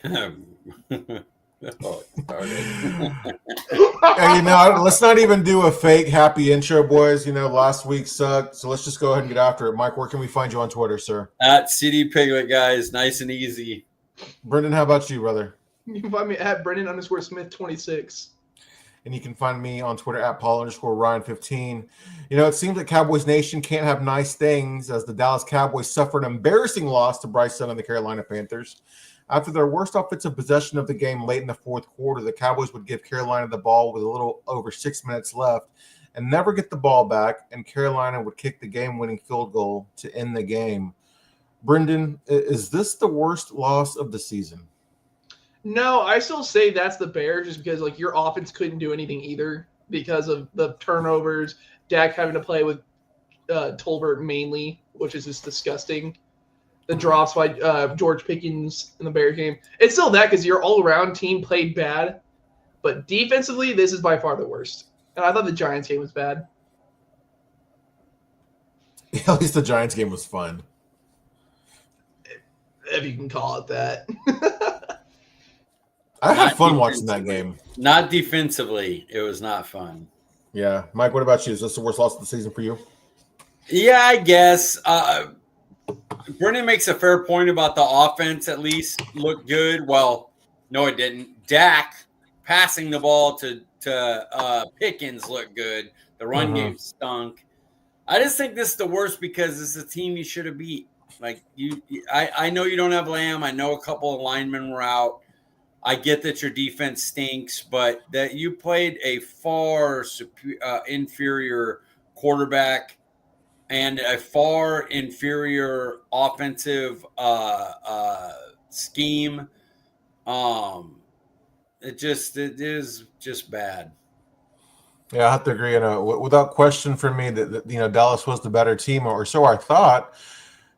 Oh, it started. Hey, let's not even do a fake happy intro, boys. Last week sucked, so let's just go ahead and get after it. Mike, where can we find you on Twitter, sir? At CD Piglet, guys. Nice and easy. Brenden, how about you, brother? You can find me at Brenden_Smith26. And you can find me on Twitter at Paul_Ryan15. It seems that Cowboys Nation can't have nice things as the Dallas Cowboys suffered an embarrassing loss to Bryce Young and the Carolina Panthers. After their worst offensive possession of the game late in the fourth quarter, the Cowboys would give Carolina the ball with a little over 6 minutes left and never get the ball back, and Carolina would kick the game-winning field goal to end the game. Brenden, is this the worst loss of the season? No, I still say that's the Bears just because, your offense couldn't do anything either because of the turnovers, Dak having to play with Tolbert mainly, which is just disgusting. The drops by George Pickens in the Bears game. It's still that because your all-around team played bad. But defensively, this is by far the worst. And I thought the Giants game was bad. At least the Giants game was fun. If you can call it that. I had fun watching that game. Not defensively. It was not fun. Yeah. Mike, what about you? Is this the worst loss of the season for you? Yeah, I guess. Brenden makes a fair point about the offense at least looked good. Well, no, it didn't. Dak passing the ball to Pickens looked good. The run game stunk. I just think this is the worst because this is a team you should have beat. I know you don't have Lamb. I know a couple of linemen were out. I get that your defense stinks, but that you played a far inferior quarterback and a far inferior offensive scheme. It is just bad. Yeah, I have to agree. Without question for me that Dallas was the better team, or so I thought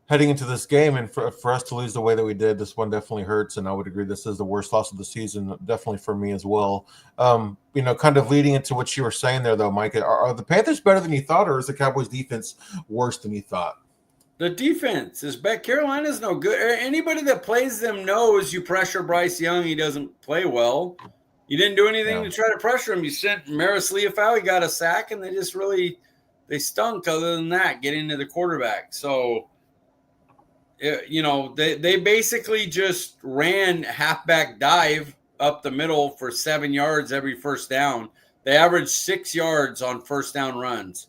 heading into this game. And for us to lose the way that we did, this one definitely hurts. And I would agree this is the worst loss of the season, definitely for me as well. Kind of leading into what you were saying there, though, Mike, are the Panthers better than you thought, or is the Cowboys defense worse than you thought? The defense is bad. Carolina's no good. Anybody that plays them knows you pressure Bryce Young, he doesn't play well. You didn't do anything to try to pressure him. You sent Maris Leafau, he got a sack, and they stunk other than that, getting to the quarterback. So, they basically just ran halfback dive up the middle for 7 yards every first down. They averaged 6 yards on first down runs.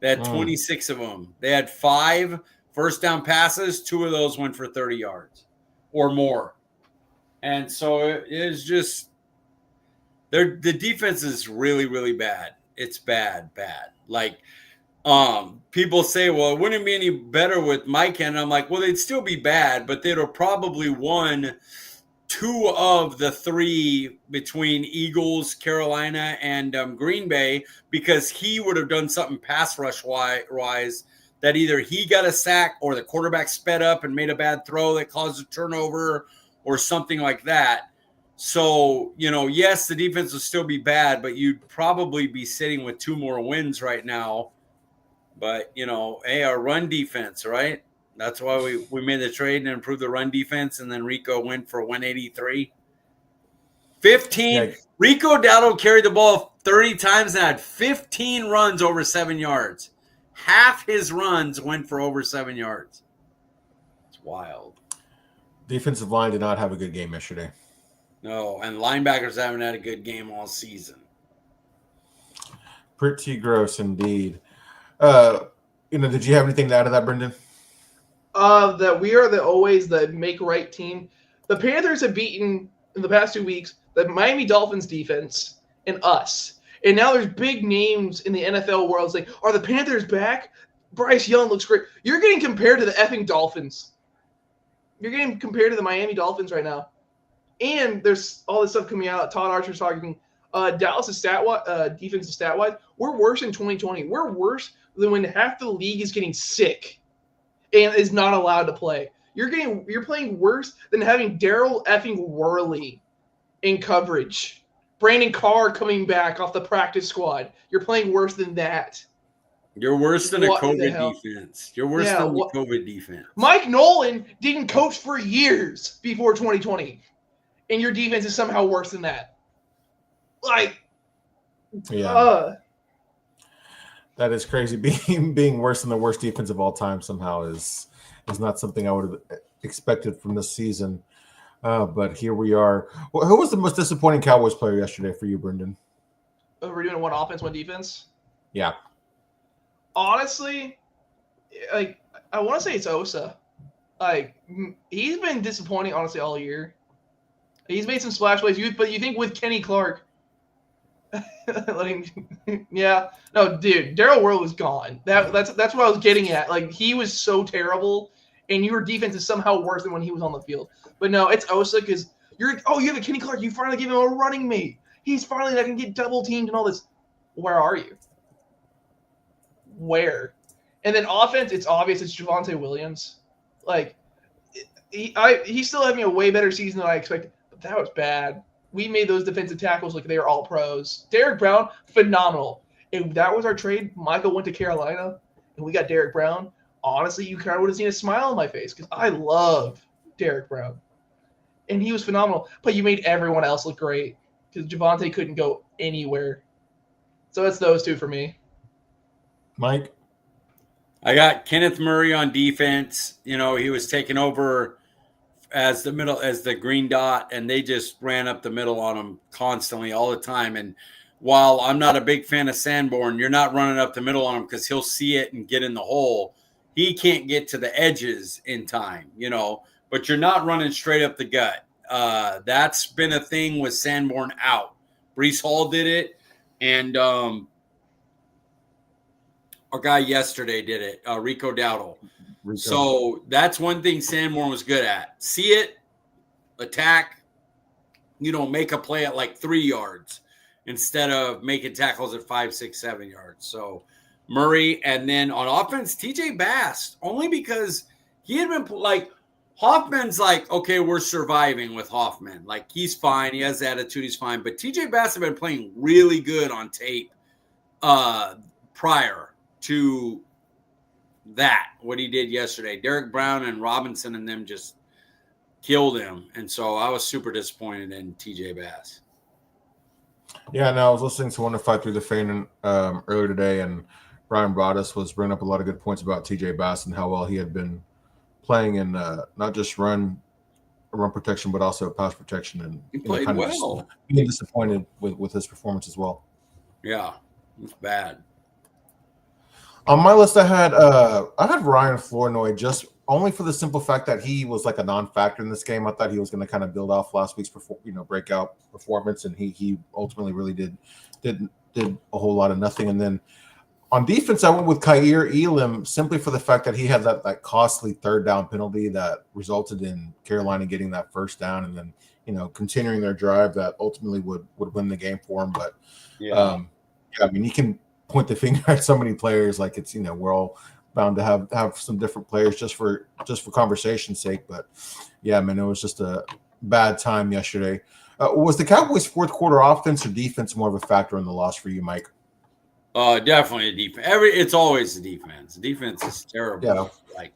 They had 26 of them. They had 5 first down passes. 2 of those went for 30 yards or more. And so it is just the defense is really, really bad. It's bad. People say, well, it wouldn't be any better with Mike, and I'm like, well, they'd still be bad, but they'd have probably won 2 of the 3 between Eagles, Carolina, and Green Bay because he would have done something pass rush wise that either he got a sack or the quarterback sped up and made a bad throw that caused a turnover or something like that. So, yes, the defense will still be bad, but you'd probably be sitting with 2 more wins right now. But, our run defense, right? That's why we made the trade and improved the run defense, and then Rico went for 183. 15. Rico Dowdle carried the ball 30 times and had 15 runs over 7 yards. Half his runs went for over 7 yards. It's wild. Defensive line did not have a good game yesterday. No, and linebackers haven't had a good game all season. Pretty gross indeed. Did you have anything to add to that, Brenden? That we are always the make-right team. The Panthers have beaten, in the past 2 weeks, the Miami Dolphins defense and us. And now there's big names in the NFL world. It's like, are the Panthers back? Bryce Young looks great. You're getting compared to the effing Dolphins. You're getting compared to the Miami Dolphins right now. And there's all this stuff coming out. Todd Archer's talking. Dallas' defensive stat-wise, we're worse in 2020. We're worse than when half the league is getting sick and is not allowed to play. You're playing worse than having Daryl effing Worley in coverage. Brandon Carr coming back off the practice squad. You're playing worse than that. You're worse than a COVID defense. You're worse than the COVID defense. Mike Nolan didn't coach for years before 2020. and your defense is somehow worse than that. Like, yeah. That is crazy. Being worse than the worst defense of all time somehow is not something I would have expected from this season. But here we are. Well, who was the most disappointing Cowboys player yesterday for you, Brenden? We're doing one offense, one defense? Yeah. Honestly, like, I want to say it's Osa. Like, he's been disappointing, honestly, all year. He's made some splash plays, but you think with Kenny Clark, yeah, no, dude, Darryl World was gone. That's what I was getting at. Like, he was so terrible, and your defense is somehow worse than when he was on the field. But no, it's Osa because you have a Kenny Clark. You finally give him a running mate. He's finally not gonna get double teamed and all this. Where are you? Where? And then offense, it's obvious it's Javonte Williams. Like, he's still having a way better season than I expected, but that was bad. We made those defensive tackles like they were all pros. Derrick Brown, phenomenal. If that was our trade, Michael went to Carolina, and we got Derrick Brown. Honestly, you kind of would have seen a smile on my face because I love Derrick Brown. And he was phenomenal. But you made everyone else look great because Javonte couldn't go anywhere. So it's those two for me. Mike? I got Kenneth Murray on defense. You know, he was taking over as the green dot, and they just ran up the middle on him constantly all the time. And while I'm not a big fan of Sanborn, you're not running up the middle on him because he'll see it and get in the hole. He can't get to the edges in time, you know, but you're not running straight up the gut. That's been a thing with Sanborn out. Breece Hall did it, and our guy yesterday did it, Rico Dowdle. So that's one thing Sanborn was good at. See it, attack, make a play at like 3 yards instead of making tackles at 5, 6, 7 yards. So Murray, and then on offense, TJ Bass, only because he had been like Hoffman's like, okay, we're surviving with Hoffman. Like, he's fine. He has the attitude. He's fine. But TJ Bass had been playing really good on tape prior to that, what he did yesterday. Derrick Brown and Robinson and them just killed him. And so I was super disappointed in TJ Bass. Yeah, no, I was listening to 105 Through the Fan earlier today, and Brian Broaddus was bringing up a lot of good points about TJ Bass and how well he had been playing in not just run protection, but also pass protection. And he played kind well. Of being disappointed with his performance as well. Yeah, it's bad. On my list, I had Ryan Flournoy, just only for the simple fact that he was like a non-factor in this game. I thought he was going to kind of build off last week's breakout performance, and he ultimately really did a whole lot of nothing. And then on defense, I went with Kaiir Elam simply for the fact that he had that costly third down penalty that resulted in Carolina getting that first down, and then continuing their drive that ultimately would win the game for him. But I mean, you can point the finger at so many players, like it's we're all bound to have some different players just for conversation's sake. But yeah, I mean, it was just a bad time yesterday. Was the Cowboys' fourth quarter offense or defense more of a factor in the loss for you, Mike? Definitely a defense. It's always the defense. The defense is terrible. Yeah. Like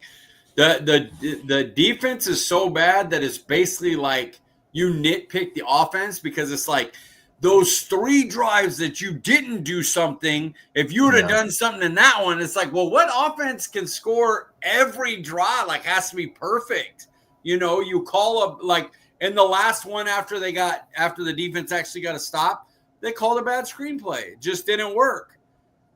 the defense is so bad that it's basically like you nitpick the offense because it's like those 3 drives that you didn't do something. If you would have done something in that one, it's like, well, what offense can score every drive? Like, has to be perfect. You call up like in the last one after the defense actually got a stop, they called a bad screenplay. It just didn't work.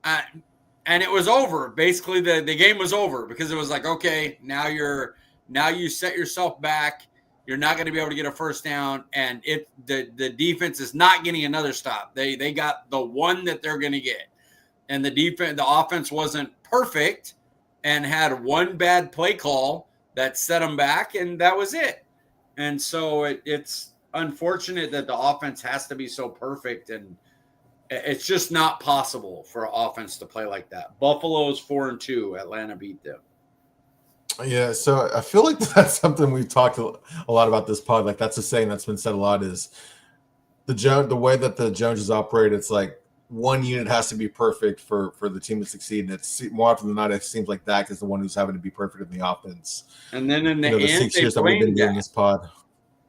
And it was over. Basically, the game was over because it was like, okay, now you set yourself back. You're not going to be able to get a first down, and the defense is not getting another stop. They got the one that they're going to get, and the offense wasn't perfect, and had one bad play call that set them back, and that was it. And so it's unfortunate that the offense has to be so perfect, and it's just not possible for an offense to play like that. Buffalo's 4-2. Atlanta beat them. Yeah, so I feel like that's something we've talked a lot about this pod. Like, that's a saying that's been said a lot is the way that the Joneses operate. It's like one unit has to be perfect for the team to succeed. And it's more often than not, it seems like Dak is the one who's having to be perfect in the offense. And then in the end, 6 years that we've been doing this pod.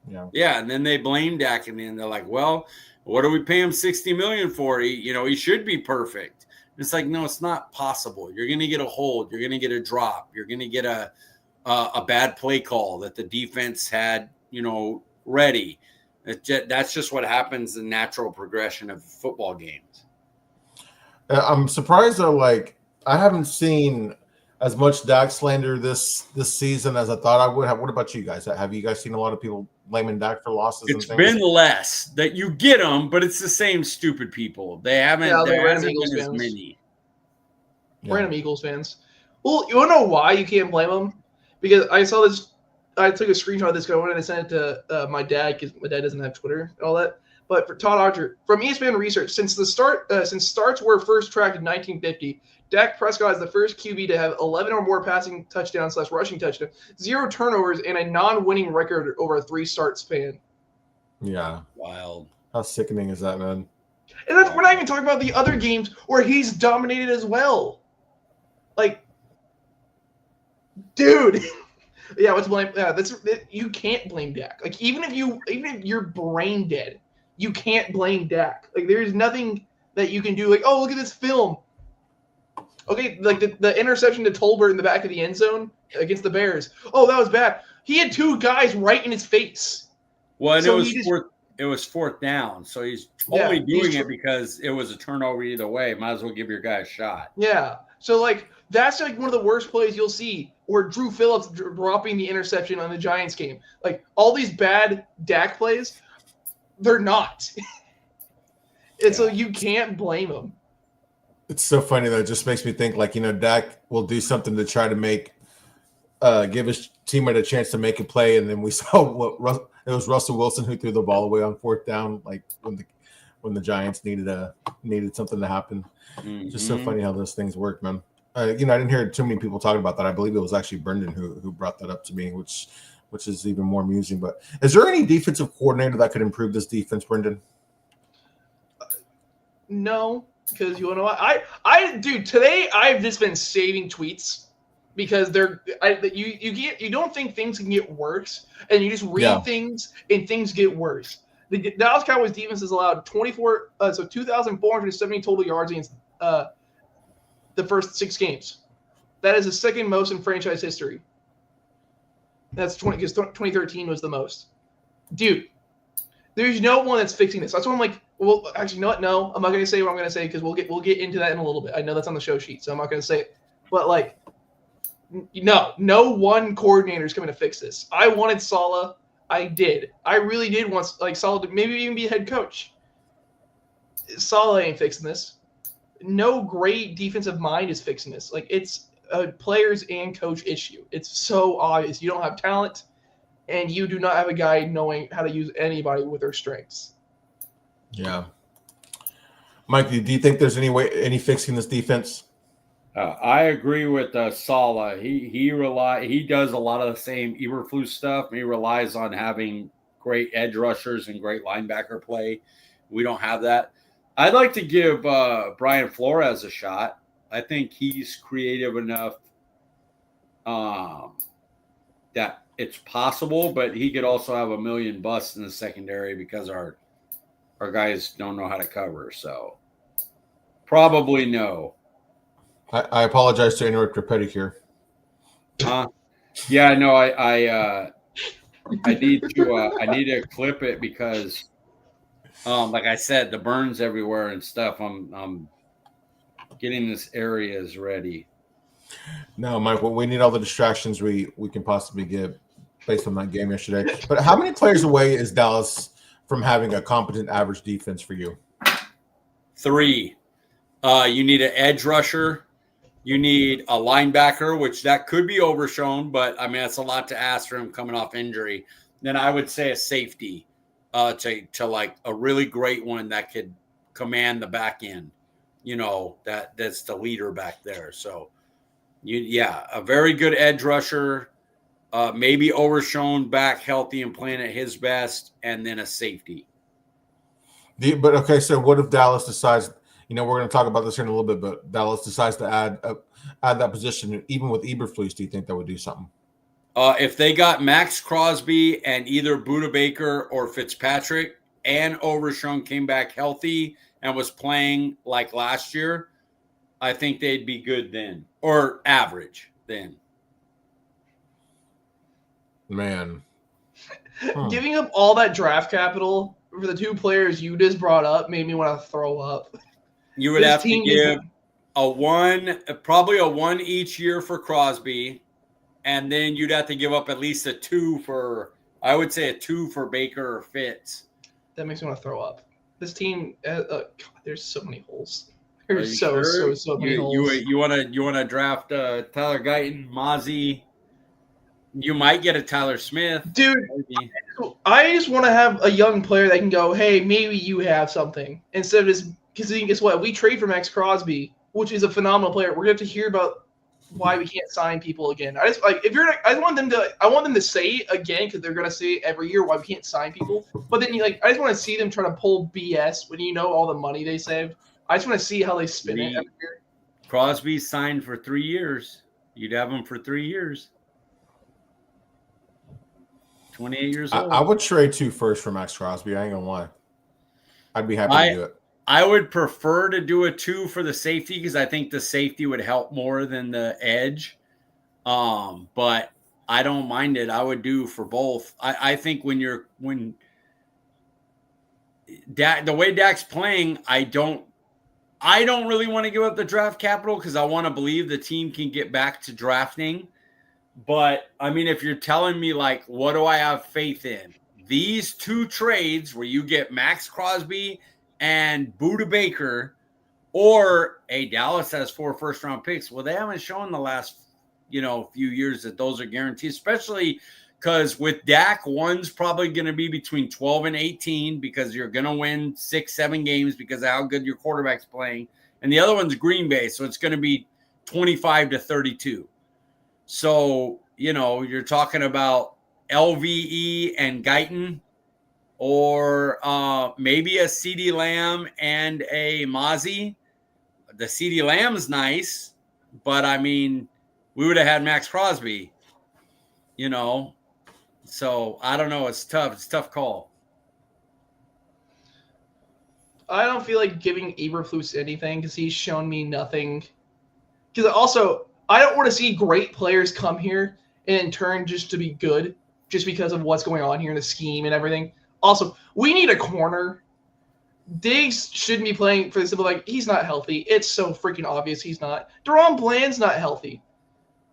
Yeah, and then they blame Dak, and then they're like, "Well, what do we pay him $60 million for? He should be perfect." It's like, no, it's not possible. You're going to get a hold. You're going to get a drop. You're going to get a bad play call that the defense had, ready. That's just what happens in natural progression of football games. I'm surprised though. Like, I haven't seen as much Dak slander this season as I thought I would have. What about you guys? Have you guys seen a lot of people blaming Dak for losses? It's been less that you get them, but it's the same stupid people. They haven't. Yeah, there like hasn't Eagles been as fans. many. Random Eagles fans. Well, you want to know why you can't blame them? Because I saw this. I took a screenshot of this guy. I wanted to send it to my dad because my dad doesn't have Twitter and all that. But for Todd Archer, from ESPN Research, since starts were first tracked in 1950, Dak Prescott is the first QB to have 11 or more passing touchdowns / rushing touchdowns, 0 turnovers, and a non-winning record over a 3-start span. Yeah. Wild. How sickening is that, man? And we're not even talking about the other games where he's dominated as well. Like, dude. Yeah, what's blame? Yeah, you can't blame Dak. Like, even if you're brain dead, you can't blame Dak. Like, there's nothing that you can do. Like, oh, look at this film. Okay, like the interception to Tolbert in the back of the end zone against the Bears. Oh, that was bad. He had 2 guys right in his face. Well, and it was fourth down, so he's only doing it because it was a turnover either way. Might as well give your guy a shot. Yeah. So, like, that's like one of the worst plays you'll see, or Drew Phillips dropping the interception on the Giants game. Like, all these bad Dak plays, they're not. And so you can't blame him. It's so funny though. It just makes me think, like, Dak will do something to try to give his teammate a chance to make a play, and then we saw it was Russell Wilson who threw the ball away on 4th down, like when the Giants needed something to happen. Mm-hmm. Just so funny how those things work, man. I didn't hear too many people talking about that. I believe it was actually Brenden who brought that up to me, which is even more amusing. But is there any defensive coordinator that could improve this defense, Brenden? No, because you want to know what? Dude, today I've just been saving tweets because you don't think things can get worse, and you just read things and things get worse. The Dallas Cowboys defense has allowed 2,470 total yards against the first 6 games. That is the second most in franchise history. That's 2013 was the most. Dude, there's no one that's fixing this. That's why I'm like, well, actually, you know what? No, I'm not going to say what I'm going to say because we'll get into that in a little bit. I know that's on the show sheet, so I'm not going to say it. But, like, no one coordinator is coming to fix this. I wanted Saleh. I did. I really did want, like, Saleh to maybe even be a head coach. Saleh ain't fixing this. No great defensive mind is fixing this. Like, it's a players and coach issue. It's so obvious. You don't have talent, and you do not have a guy knowing how to use anybody with their strengths. Yeah. Mike, do you think there's any fixing this defense? I agree with Saleh. He does a lot of the same Eberflus stuff. He relies on having great edge rushers and great linebacker play. We don't have that. I'd like to give Brian Flores a shot. I think he's creative enough that it's possible, but he could also have a million busts in the secondary because our guys don't know how to cover. So probably no. I apologize to interrupt your pedicure. Yeah, no, I need to clip it because like I said, the burns everywhere and stuff. I'm getting this areas ready. No, Mike, we need all the distractions we can possibly get based on that game yesterday. But how many players away is Dallas from having a competent average defense for you? 3. You need an edge rusher. You need a linebacker, which that could be overshown, but I mean, that's a lot to ask for him coming off injury. Then I would say a safety to like a really great one that could command the back end, that's the leader back there. So a very good edge rusher, maybe overshown back healthy and playing at his best, and then a safety. But okay, so what if Dallas decides, we're going to talk about this here in a little bit, but Dallas decides to add that position, even with Eberflus, do you think that would do something? If they got Max Crosby and either Buda Baker or Fitzpatrick and Overshown came back healthy and was playing like last year, I think they'd be good then, or average then. Man. Giving up all that draft capital for the two players you just brought up made me want to throw up. You would have to give probably a 1 each year for Crosby, and then you'd have to give up at least a 2 for, I would say a 2 for Baker or Fitz. That makes me want to throw up. This team, God, there's so many holes. There's so many holes. You want to draft Tyler Guyton, Mozzie. You might get a Tyler Smith. Dude, maybe. I just want to have a young player that can go, hey, maybe you have something. Instead of just, because guess what? We trade for Max Crosby, which is a phenomenal player. We're going to have to hear about why we can't sign people again. I want them to say it again, because they're going to say it every year why we can't sign people. But then I just want to see them try to pull BS when all the money they saved. I just want to see how they spin it every year. Crosby signed for 3 years. You'd have him for 3 years. 28 years old. I would trade 2 firsts for Max Crosby. I ain't gonna lie. I'd be happy to do it. I would prefer to do a 2 for the safety because I think the safety would help more than the edge. But I don't mind it. I would do for both. I think the way Dak's playing, I don't really want to give up the draft capital because I want to believe the team can get back to drafting. But, I mean, if you're telling me, like, what do I have faith in? These 2 trades where you get Max Crosby and Buda Baker, or, hey, Dallas has 4 first-round picks. Well, they haven't shown the last, few years that those are guaranteed, especially because with Dak, one's probably going to be between 12 and 18 because you're going to win 6-7 games because of how good your quarterback's playing. And the other one's Green Bay, so it's going to be 25 to 32. So, you're talking about LVE and Guyton or maybe a CeeDee Lamb and a Mozzie. The CeeDee Lamb's nice, but, I mean, we would have had Max Crosby, So, I don't know. It's tough. It's a tough call. I don't feel like giving Eberflus anything because he's shown me nothing. Because also, I don't want to see great players come here and turn just to be good just because of what's going on here in the scheme and everything. Also, we need a corner. Diggs shouldn't be playing for the simple he's not healthy. It's so freaking obvious he's not. Deron Bland's not healthy.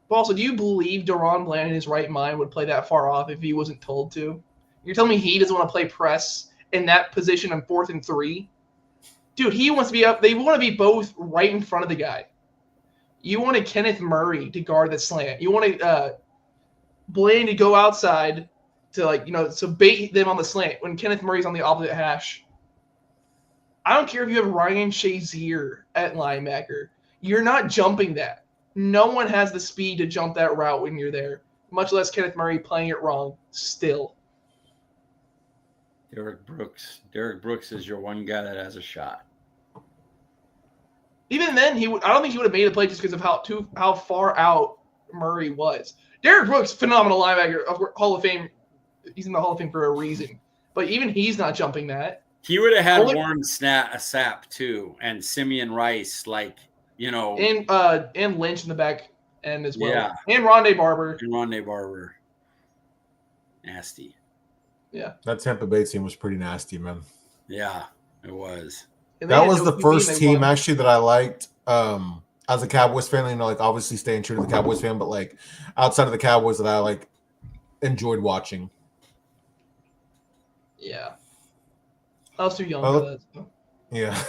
But also, do you believe Deron Bland in his right mind would play that far off if he wasn't told to? You're telling me he doesn't want to play press in that position on 4th and 3? Dude, he wants to be up. They want to be both right in front of the guy. You wanted Kenneth Murray to guard the slant. You wanted Blaine to go outside to so bait them on the slant when Kenneth Murray's on the opposite hash. I don't care if you have Ryan Shazier at linebacker. You're not jumping that. No one has the speed to jump that route when you're there, much less Kenneth Murray playing it wrong still. Derek Brooks is your one guy that has a shot. Even then, I don't think he would have made a play just because of how far out Murray was. Derek Brooks, phenomenal linebacker, Hall of Fame. He's in the Hall of Fame for a reason. But even he's not jumping that. He would have had Warren Sapp too, and Simeon Rice, and Lynch in the back end as well. Yeah. And Rondé Barber. Nasty. Yeah. That Tampa Bay team was pretty nasty, man. Yeah, it was. That was the first team actually that I liked as a Cowboys fan. Obviously staying true to the Cowboys fan, but outside of the Cowboys that I enjoyed watching. Yeah. I was too young for that. So. Yeah.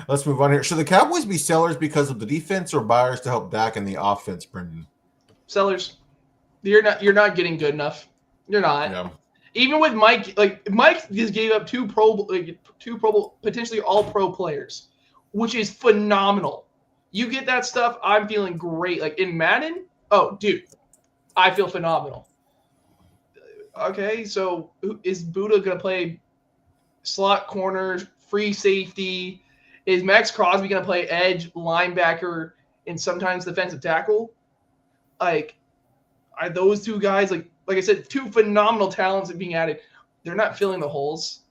Let's move on here. Should the Cowboys be sellers because of the defense or buyers to help Dak in the offense, Brenden? Sellers. You're not getting good enough. You're not. Yeah. Even with Mike, Mike just gave up two potentially all pro players, which is phenomenal. You get that stuff, I'm feeling great. In Madden, oh, dude, I feel phenomenal. Okay, so is Buda going to play slot corner, free safety? Is Max Crosby going to play edge, linebacker, and sometimes defensive tackle? those two guys, like I said, two phenomenal talents being added. They're not filling the holes.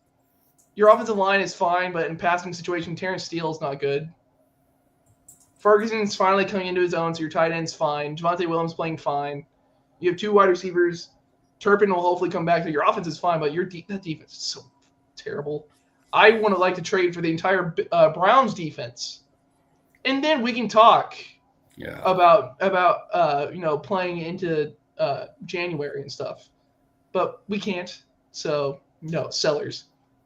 Your offensive line is fine, but in passing situation, Terrence Steele is not good. Ferguson's finally coming into his own, so your tight end's fine. Javonte Williams playing fine. You have two wide receivers. Turpin will hopefully come back. Your offense is fine, but that defense is so terrible. I want to like to trade for the entire Browns defense, and then we can talk about playing into January and stuff. But we can't. So no, sellers.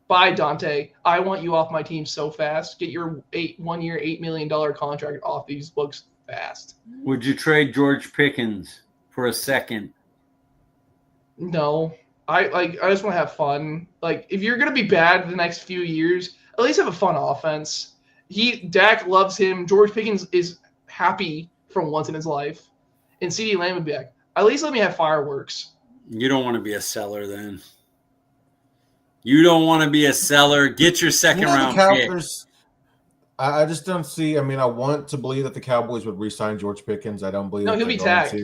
Bye, Dante. I want you off my team so fast. Get your 1-year, $8 million contract off these books fast. Would you trade George Pickens for a second? No. I just want to have fun. Like, if you're gonna be bad the next few years, at least have a fun offense. Dak loves him. George Pickens is happy for once in his life. And CeeDee Lamb would be back. At least let me have fireworks. You don't want to be a seller then. You don't want to be a seller. Get your second round pick. I just don't see. I mean, I want to believe that the Cowboys would re-sign George Pickens. I don't believe. No, he'll be tagged.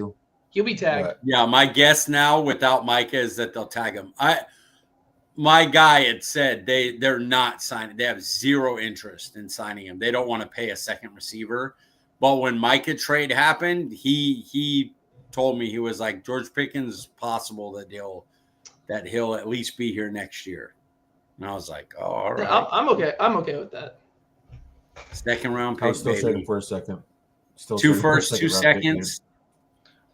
He'll be tagged. But, yeah, my guess now without Micah is that they'll tag him. My guy had said they're not signing. They have zero interest in signing him. They don't want to pay a second receiver. But when Micah trade happened, he told me, he was like, George Pickens, possible that he'll at least be here next year. And I was like, oh, all right. Yeah, I'm okay. I'm okay with that. Second round pick. I was still saying for a second. Two firsts, 2 seconds.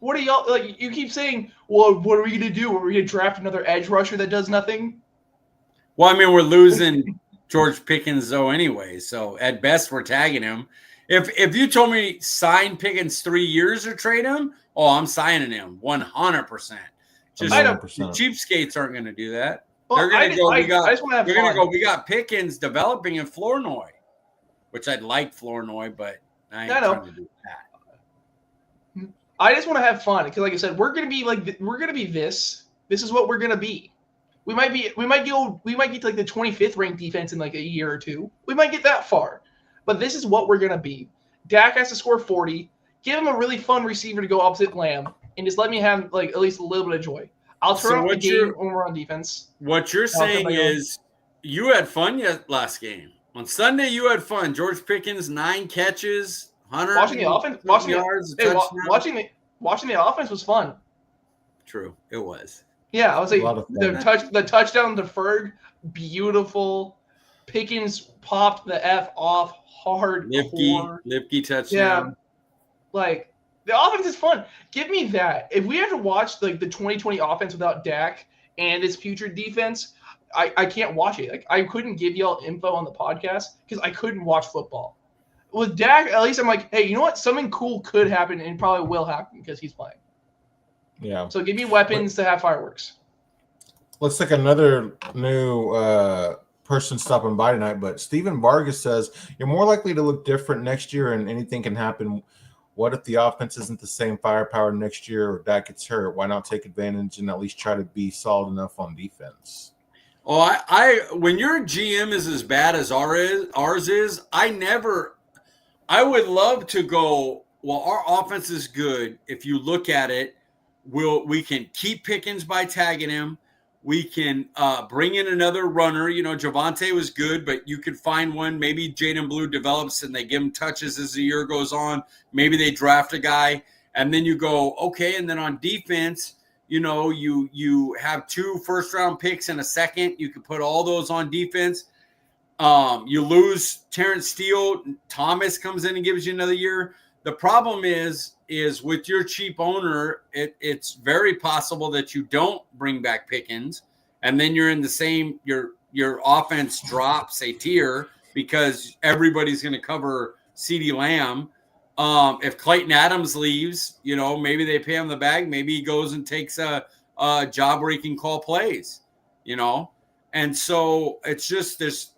What are y'all like? You keep saying, well, what are we gonna do? Are we gonna draft another edge rusher that does nothing? Well, I mean, we're losing George Pickens though anyway. So at best, we're tagging him. If you told me sign Pickens 3 years or trade him, oh, I'm signing him 100%. Just cheapskates aren't going to do that. Well, they're going to go. I just want to have they're fun. going to go. We got Pickens developing in Flournoy, which I'd like Flournoy, but I ain't trying to do that. I just want to have fun because, like I said, we're going to be this. This is what we're going to be. We might get to like the 25th ranked defense in like a year or two. We might get that far, but this is what we're going to be. Dak has to score 40. Give him a really fun receiver to go opposite Lamb, and just let me have like at least a little bit of joy. I'll turn off the game when we're on defense. What you're saying is you had fun last game. On Sunday, you had fun. George Pickens, 9 catches, 100 watching the offense, yards. Watching the offense was fun. True, it was. Yeah, I was like the touchdown to Ferg, beautiful. Pickens popped the F off hard. Lipke touchdown. Yeah, like the offense is fun. Give me that. If we have to watch like the 2020 offense without Dak and his future defense, I can't watch it. Like I couldn't give y'all info on the podcast because I couldn't watch football. With Dak, at least I'm like, hey, you know what? Something cool could happen and probably will happen because he's playing. Yeah. So give me weapons to have fireworks. Let's take another new person stopping by tonight. But Steven Vargas says you're more likely to look different next year, and anything can happen. What if the offense isn't the same firepower next year, or Dak gets hurt? Why not take advantage and at least try to be solid enough on defense? Oh, I when your GM is as bad as ours is, I would love to go, well, our offense is good. If you look at it, we can keep Pickens by tagging him. We can bring in another runner. You know, Javonte was good, but you could find one. Maybe Jaden Blue develops and they give him touches as the year goes on. Maybe they draft a guy. And then you go, okay, and then on defense, you know, you have 2 first-round picks and a second. You can put all those on defense. You lose Terrence Steele. Thomas comes in and gives you another year. The problem is with your cheap owner, it's very possible that you don't bring back Pickens, and then you're in the same your offense drops a tier because everybody's going to cover CeeDee Lamb. If Clayton Adams leaves, you know, maybe they pay him the bag. Maybe he goes and takes a job where he can call plays, you know. And so it's just this.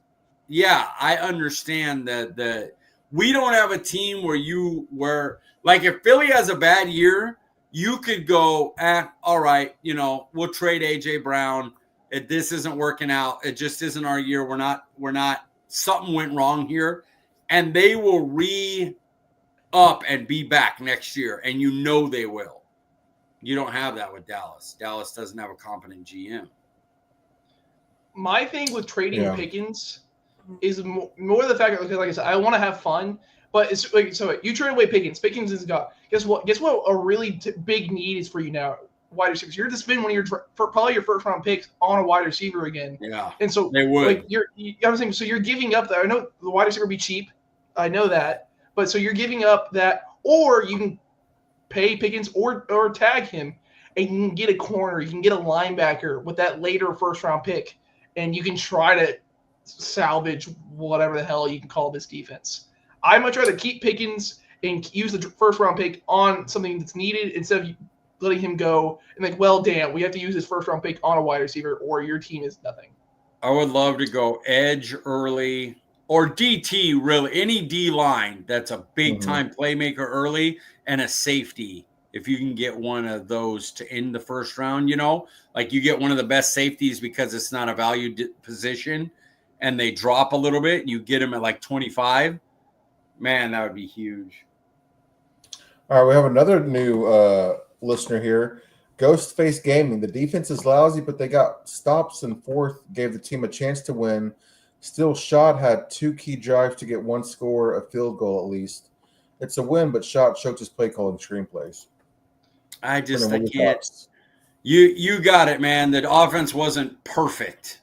Yeah, I understand that we don't have a team where like if Philly has a bad year, you could go, all right, you know, we'll trade AJ Brown. This isn't working out. It just isn't our year. We're not. Something went wrong here, and they will up and be back next year, and you know they will. You don't have that with Dallas. Dallas doesn't have a competent GM. My thing with trading Pickens is more the fact that, like I said, I want to have fun. But it's like, so you trade away Pickens. Pickens is gone. Guess what? Guess what? A really big need is for you now. Wide receivers. You're to spend one of your probably your first round picks on a wide receiver again. Yeah, and so they would. Like I'm saying, so you're giving up that. I know the wide receiver will be cheap. I know that, but so you're giving up that, or you can pay Pickens or tag him, and you can get a corner. You can get a linebacker with that later first round pick, and you can try to salvage whatever the hell you can call this defense. I'd much rather keep Pickens and use the first round pick on something that's needed instead of letting him go and like, well, damn, we have to use this first round pick on a wide receiver or your team is nothing. I would love to go edge early or DT, really, any D line that's a big time playmaker early, and a safety. If you can get one of those to end the first round, like you get one of the best safeties because it's not a valued position and they drop a little bit, and you get them at like 25. Man, that would be huge. All right, we have another new listener here. Ghostface Gaming. The defense is lousy, but they got stops and fourth, gave the team a chance to win. Still, Schott had 2 key drives to get 1 score, a field goal at least. It's a win, but Schott choked his play calling screenplays. I can't. You got it, man. The offense wasn't perfect.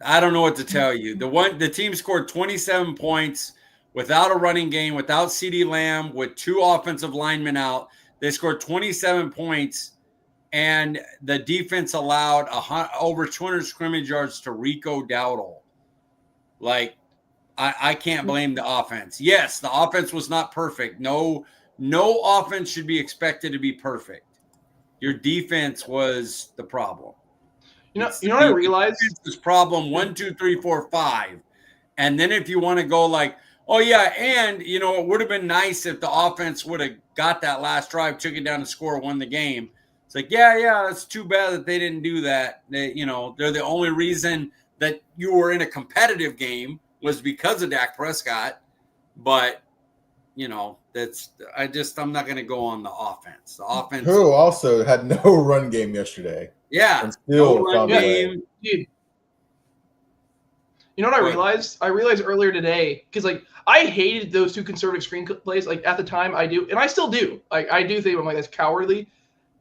I don't know what to tell you. The team scored 27 points without a running game, without CeeDee Lamb, with 2 offensive linemen out. They scored 27 points, and the defense allowed over 200 scrimmage yards to Rico Dowdle. Like, I can't blame the offense. Yes, the offense was not perfect. No offense should be expected to be perfect. Your defense was the problem. You know what I realized? This problem 1, 2, 3, 4, 5. And then if you want to go like, oh yeah, and it would have been nice if the offense would have got that last drive, took it down to score, won the game. It's like, yeah, it's too bad that they didn't do that. They're the only reason that you were in a competitive game was because of Dak Prescott. But I'm not going to go on the offense. The offense, who also had no run game yesterday. Yeah, and still no run game. Dude. You know what I realized? I realized earlier today, because like I hated those 2 conservative screen plays. Like at the time, I do, and I still do. Like I do think I'm like that's cowardly.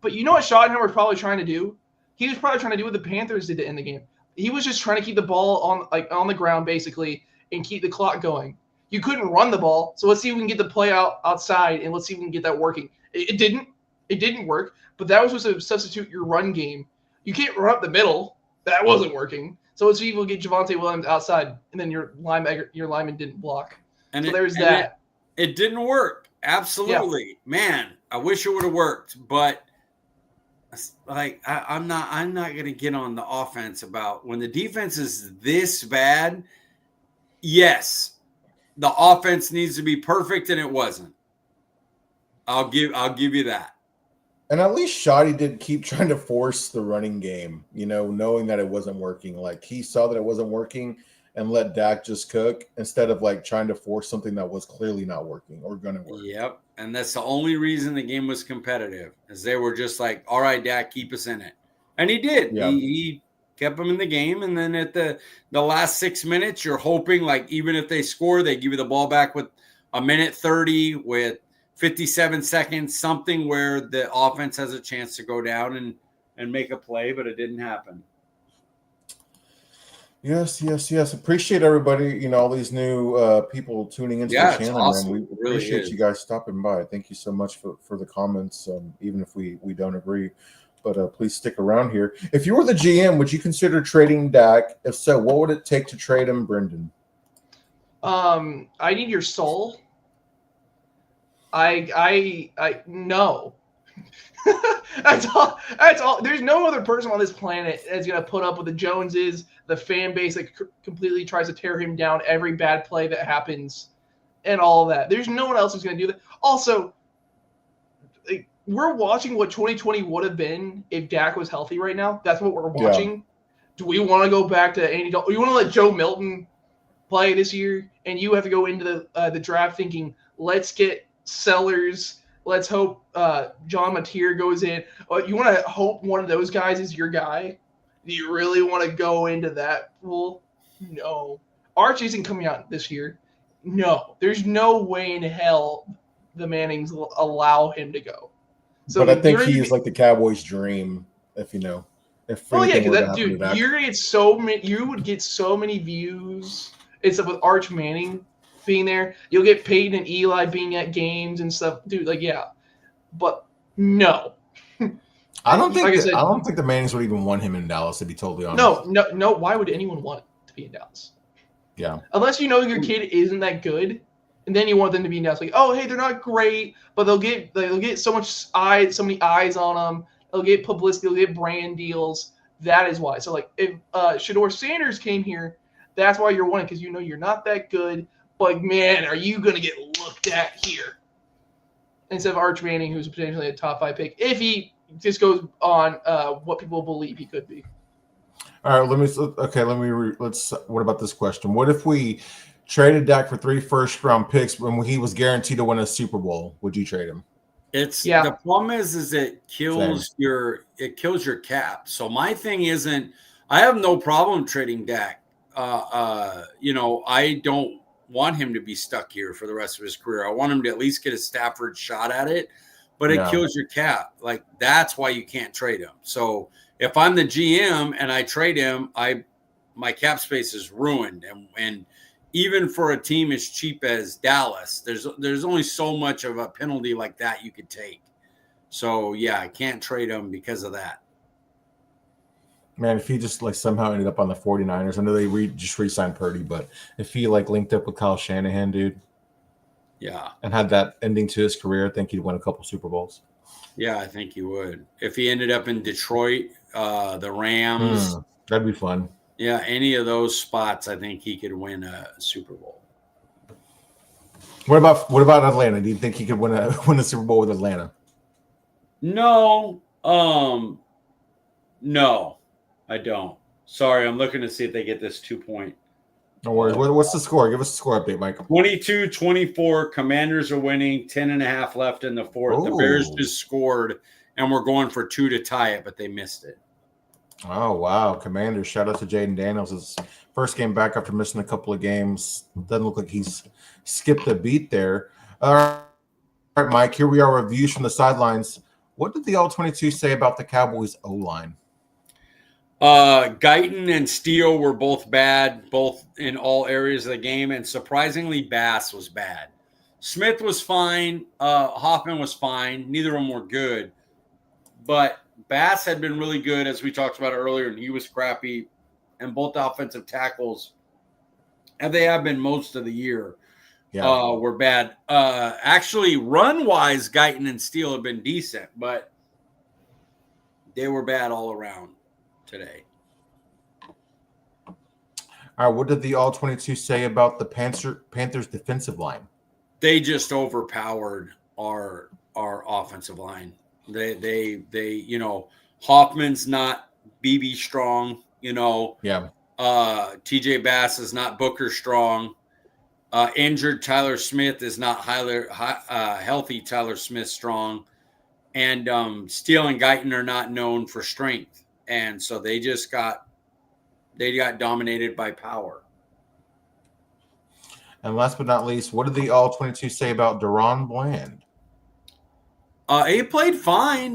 But you know what Schottenheimer was probably trying to do? He was probably trying to do what the Panthers did to end the game. He was just trying to keep the ball on the ground basically and keep the clock going. You couldn't run the ball, so let's see if we can get the play outside and let's see if we can get that working. It didn't work, but that was supposed to substitute your run game. You can't run up the middle. That wasn't working. So let's see if we'll get Javonte Williams outside, and then your lineman didn't block. And so there's that. It didn't work. Absolutely. Yeah. Man, I wish it would have worked, but like I'm not going to get on the offense about when the defense is this bad. Yes, the offense needs to be perfect, and it wasn't. I'll give you that. And at least Shoddy did keep trying to force the running game, knowing that it wasn't working. Like he saw that it wasn't working and let Dak just cook instead of like trying to force something that was clearly not working or going to work. Yep. And that's the only reason the game was competitive, is they were just like, all right, Dak, keep us in it. And he did. Yeah. He kept them in the game. And then at the last 6 minutes, you're hoping like even if they score, they give you the ball back with a minute 30 with 57 seconds, something where the offense has a chance to go down and make a play, but it didn't happen. Yes. Appreciate everybody, all these new people tuning into the channel. Awesome. Man. We really appreciate you guys stopping by. Thank you so much for the comments, even if we don't agree. But please stick around here. If you were the GM, would you consider trading Dak? If so, what would it take to trade him, Brenden? I need your soul. I no. That's all. There's no other person on this planet that's gonna put up with the Joneses, the fan base that completely tries to tear him down every bad play that happens, and all of that. There's no one else who's gonna do that. Also, like, we're watching what 2020 would have been if Dak was healthy right now. That's what we're watching. Yeah. Do we want to go back to Andy Dalton? You want to let Joe Milton play this year, and you have to go into the draft thinking, let's get Sellers, Let's hope John Mateer goes in. You want to hope one of those guys is your guy? Do you really want to go into that pool? No. Arch isn't coming out this year. No. There's no way in hell the Mannings will allow him to go. So but I think he is like the Cowboys' dream, if you know. Oh yeah, because that dude, you're gonna get so many. You would get so many views. It's with Arch Manning being there. You'll get Peyton and Eli being at games and stuff, dude. Like yeah, but no. I don't think the Mannings would even want him in Dallas, to be totally honest. No. Why would anyone want to be in Dallas? Yeah. Unless you know your kid isn't that good, and then you want them to be in Dallas. Like, oh, hey, they're not great, but they'll get so many eyes on them. They'll get publicity. They'll get brand deals. That is why. So, like, if Shedeur Sanders came here, that's why you're wanting, because you know you're not that good. But, man, are you going to get looked at here? Instead of Arch Manning, who's potentially a top 5 pick, if he just goes on what people believe he could be. All right, let's. What about this question? What if we traded Dak for 3 first-round picks when he was guaranteed to win a Super Bowl? Would you trade him? The problem is it kills your cap. So my thing isn't, I have no problem trading Dak. I don't want him to be stuck here for the rest of his career. I want him to at least get a Stafford shot at it, but it kills your cap. Like that's why you can't trade him. So if I'm the GM and I trade him, my cap space is ruined. And even for a team as cheap as Dallas, there's only so much of a penalty like that you could take. So, yeah, I can't trade him because of that. Man, if he just like somehow ended up on the 49ers, I know they just re-signed Purdy, but if he like linked up with Kyle Shanahan, dude, and had that ending to his career, I think he'd win a couple Super Bowls. Yeah, I think he would. If he ended up in Detroit, the Rams. That'd be fun. Yeah, any of those spots, I think he could win a Super Bowl. What about Atlanta? Do you think he could win a Super Bowl with Atlanta? No. No, I don't. Sorry, I'm looking to see if they get this 2-point. No worries. What's the score? Give us the score update, Mike. 22-24. Commanders are winning. 10.5 left in the fourth. Ooh. The Bears just scored, and we're going for 2 to tie it, but they missed it. Oh, wow. Commanders. Shout out to Jaden Daniels. His first game back after missing a couple of games. Doesn't look like he's skipped a beat there. All right, Mike, here we are. Reviews from the sidelines. What did the All-22 say about the Cowboys' O-line? Guyton and Steele were both bad, both in all areas of the game, and surprisingly, Bass was bad. Smith was fine. Hoffman was fine. Neither of them were good. But Bass had been really good, as we talked about earlier, and he was crappy. And both offensive tackles, and they have been most of the year, were bad. Actually, run-wise, Guyton and Steele have been decent, but they were bad all around today. All right, what did the All-22 say about the Panthers' defensive line? They just overpowered our offensive line. They Hoffman's not BB strong, TJ Bass is not Booker strong. Injured Tyler Smith is not healthy Tyler Smith strong. And Steele and Guyton are not known for strength. And so they got dominated by power. And last but not least, what did the All-22 say about Deron Bland? He played fine.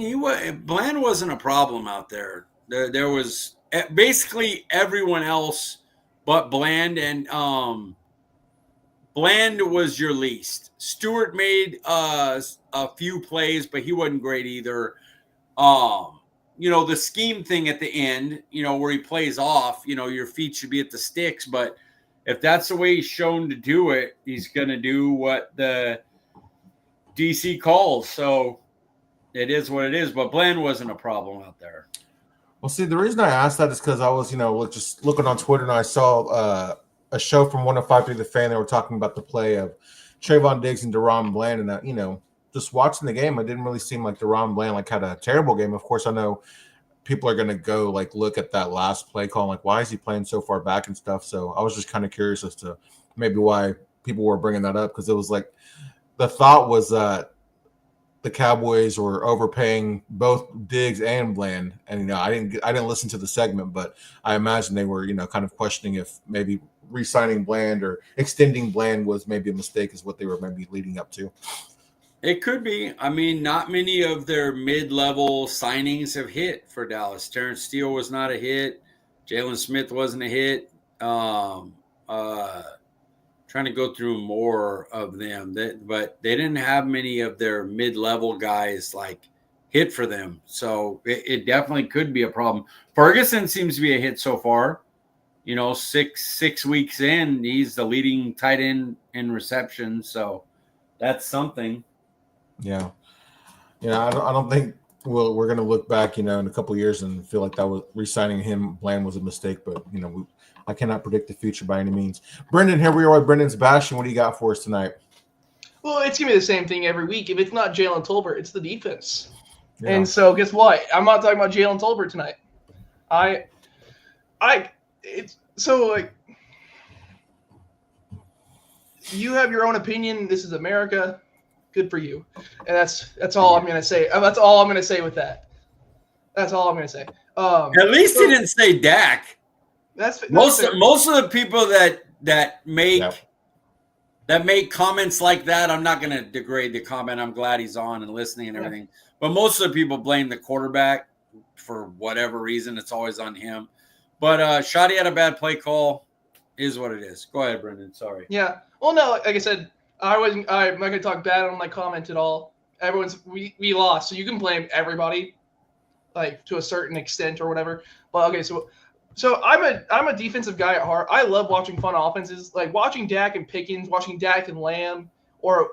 Bland wasn't a problem out there. There was basically everyone else but Bland, and Bland was your least. Stewart made a few plays, but he wasn't great either. The scheme thing at the end, where he plays off, your feet should be at the sticks, but if that's the way he's shown to do it, he's going to do what the DC calls. So it is what it is, but Bland wasn't a problem out there. Well, see, the reason I asked that is because I was, just looking on Twitter and I saw a show from 105.3 The Fan. They were talking about the play of Trayvon Diggs and Deron Bland, and just watching the game, it didn't really seem like Deron Bland had a terrible game. Of course, I know people are going to go look at that last play call, why is he playing so far back and stuff. So I was just kind of curious as to maybe why people were bringing that up, because it was the thought was that the Cowboys were overpaying both Diggs and Bland, and I didn't listen to the segment, but I imagine they were kind of questioning if maybe re-signing Bland or extending Bland was maybe a mistake, is what they were maybe leading up to. It could be. I mean, not many of their mid-level signings have hit for Dallas. Terrence Steele was not a hit. Jalen Smith wasn't a hit. Trying to go through more of them, but they didn't have many of their mid-level guys like hit for them. So it definitely could be a problem. Ferguson seems to be a hit so far. 6 weeks in, he's the leading tight end in reception. So that's something. Yeah. I don't think we're going to look back, in a couple of years and feel like that was re-signing him, Bland, was a mistake. But, I cannot predict the future by any means. Brenden, here we are with Brendan Sebastian. What do you got for us tonight? Well, it's going to be the same thing every week. If it's not Jalen Tolbert, it's the defense. Yeah. And so guess what? I'm not talking about Jalen Tolbert tonight. You have your own opinion. This is America. Good for you. And that's all I'm going to say. That's all I'm going to say with that. That's all I'm going to say. At least he didn't say Dak. Most of the people that make comments like that, I'm not going to degrade the comment. I'm glad he's on and listening and everything. But most of the people blame the quarterback for whatever reason. It's always on him. But Shotty had a bad play call. Is what it is. Go ahead, Brendan. Sorry. Yeah. Well, no, like I said, I'm not going to talk bad on my comment at all. We lost, so you can blame everybody, like to a certain extent or whatever. But okay, so I'm a defensive guy at heart. I love watching fun offenses, like watching Dak and Pickens, watching Dak and Lamb, or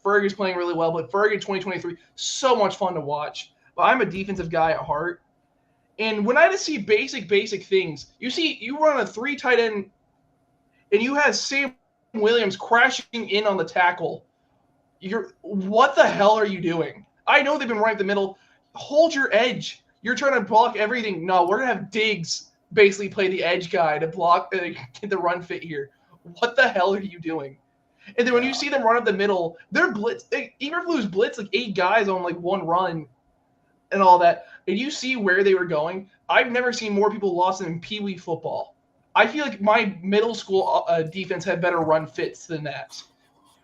Fergie's playing really well. But Fergie 2023, so much fun to watch. But I'm a defensive guy at heart, and when I just see basic things, you run a 3 tight end, and you have Sam Williams crashing in on the tackle. What the hell are you doing? I know they've been right in the middle. Hold your edge. You're trying to block everything. No, we're going to have Diggs basically play the edge guy to block get the run fit here. What the hell are you doing? And then when you see them run up the middle, they're blitz. Eberflus blitz like 8 guys on like one run and all that. And you see where they were going. I've never seen more people lost in Pee Wee football. I feel like my middle school defense had better run fits than that.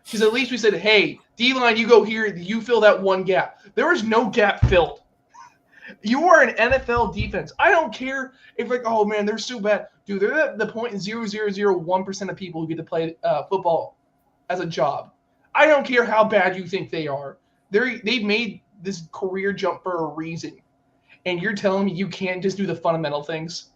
Because at least we said, hey, D-line, you go here, you fill that one gap. There was no gap filled. You are an NFL defense. I don't care if like, oh man, they're so bad. Dude, they're at the 0.0001% of people who get to play football as a job. I don't care how bad you think they are. They made this career jump for a reason. And you're telling me you can't just do the fundamental things?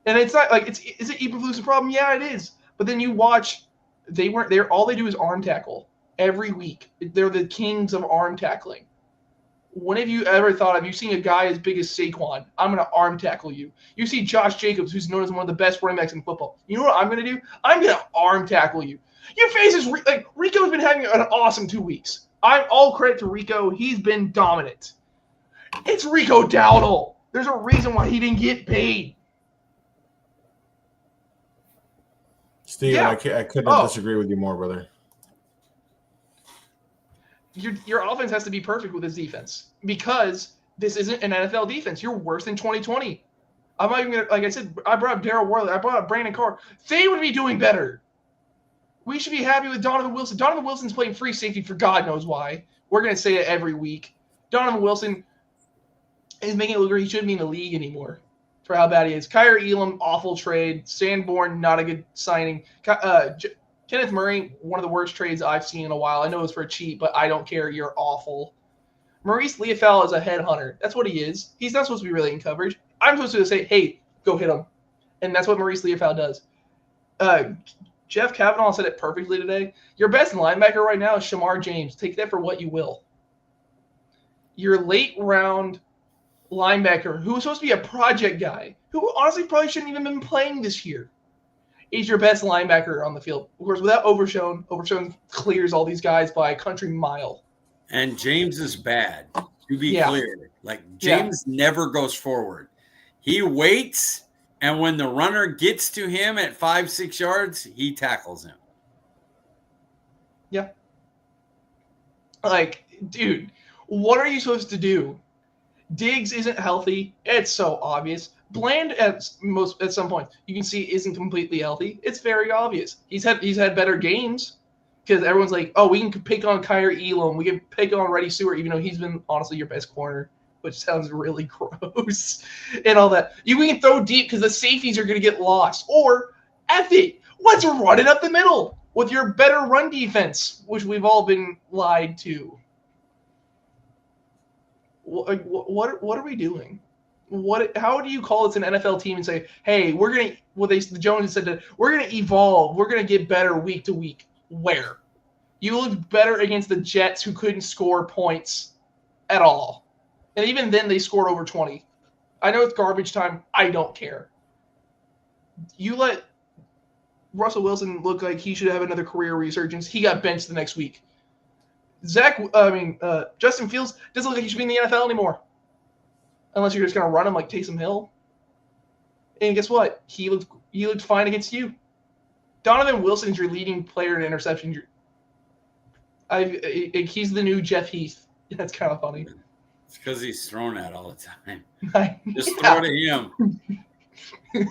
And it's not like is it Eberflus' problem? Yeah, it is. But then you watch, they weren't there. All they do is arm tackle every week. They're the kings of arm tackling. When have you ever thought of you seeing a guy as big as Saquon? I'm going to arm tackle you. You see Josh Jacobs, who's known as one of the best running backs in football. You know what I'm going to do? I'm going to arm tackle you. Your face is like Rico's been having an awesome 2 weeks. I'm all credit to Rico. He's been dominant. It's Rico Dowdle. There's a reason why he didn't get paid. Steve, yeah. I couldn't disagree with you more, brother. Your offense has to be perfect with this defense because this isn't an NFL defense. You're worse than 2020. I'm not even gonna, like I said, I brought up Darryl Worley. I brought up Brandon Carr. They would be doing better. We should be happy with Donovan Wilson. Donovan Wilson's playing free safety for God knows why. We're going to say it every week. Donovan Wilson is making it look like he shouldn't be in the league anymore for how bad he is. Kyrie Elam, awful trade. Sanborn, not a good signing. Kenneth Murray, one of the worst trades I've seen in a while. I know it's for cheap, but I don't care. You're awful. Maurice Leofau is a headhunter. That's what he is. He's not supposed to be really in coverage. I'm supposed to say, hey, go hit him. And that's what Maurice Leofau does. Jeff Kavanaugh said it perfectly today. Your best linebacker right now is Shamar James. Take that for what you will. Your late round linebacker, who was supposed to be a project guy, who honestly probably shouldn't even been playing this year, is your best linebacker on the field. Of course, without Overshown clears all these guys by a country mile. And James is bad, to be clear. Like, James never goes forward. He waits, and when the runner gets to him at 5-6 yards, he tackles him. Yeah. Like, dude, what are you supposed to do? Diggs isn't healthy. It's so obvious. Bland at some point you can see isn't completely healthy. It's very obvious. He's had better games because everyone's like, oh, we can pick on Kyrie Elam, we can pick on Reddy Stewart, even though he's been honestly your best corner, which sounds really gross and all that. We can throw deep because the safeties are going to get lost. Or F it, let's run it up the middle with your better run defense, which we've all been lied to. What are we doing? How do you call this an NFL team and say, hey, we're gonna? Well, the Jones said that we're gonna evolve. We're gonna get better week to week. Where? You looked better against the Jets, who couldn't score points at all, and even then they scored over 20. I know it's garbage time. I don't care. You let Russell Wilson look like he should have another career resurgence. He got benched the next week. Justin Fields doesn't look like he should be in the NFL anymore. Unless you're just going to run him like Taysom Hill. And guess what? He looked fine against you. Donovan Wilson's your leading player in interceptions. He's the new Jeff Heath. That's kind of funny. It's because he's thrown at all the time. Just throw it at him.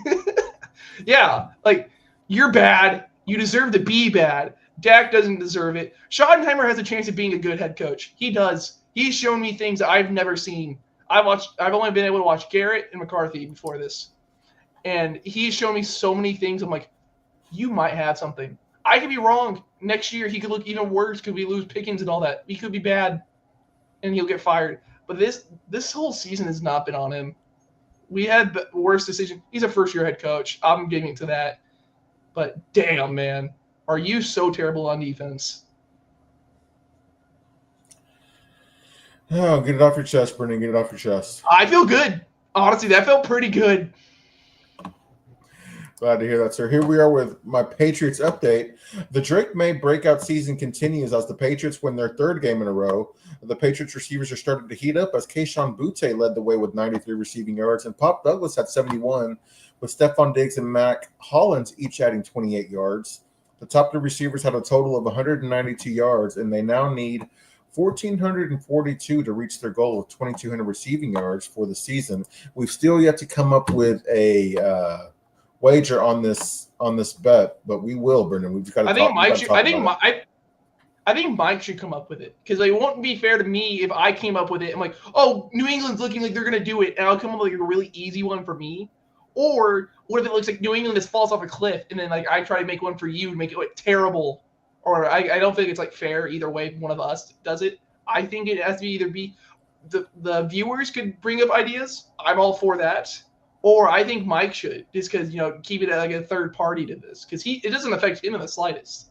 Yeah, like, you're bad. You deserve to be bad. Dak doesn't deserve it. Schottenheimer has a chance of being a good head coach. He does. He's shown me things I've never seen. I've only been able to watch Garrett and McCarthy before this. And he's shown me so many things. I'm like, you might have something. I could be wrong. Next year, he could look even worse. Could we lose Pickens and all that? He could be bad, and he'll get fired. But this whole season has not been on him. We had worse decision. He's a first-year head coach. I'm giving it to that. But damn, man. Are you so terrible on defense? Oh, get it off your chest, Brendan. Get it off your chest. I feel good. Honestly, that felt pretty good. Glad to hear that, sir. Here we are with my Patriots update. The Drake May breakout season continues as the Patriots win their third game in a row. The Patriots receivers are starting to heat up as Kayshon Boutte led the way with 93 receiving yards, and Pop Douglas had 71, with Stephon Diggs and Mac Hollins each adding 28 yards. The top two receivers had a total of 192 yards, and they now need 1,442 to reach their goal of 2,200 receiving yards for the season. We've still yet to come up with a wager on this bet, but we will, Brendan. We've got to. I think Mike should come up with it, because it won't be fair to me if I came up with it. I'm like, oh, New England's looking like they're going to do it, and I'll come up with like a really easy one for me. Or what if it looks like New England just falls off a cliff, and then like I try to make one for you to make it like terrible? Or I don't think it's like fair either way. One of us does it. I think it has to either be the viewers could bring up ideas. I'm all for that. Or I think Mike should, just because, keep it like a third party to this, because it doesn't affect him in the slightest.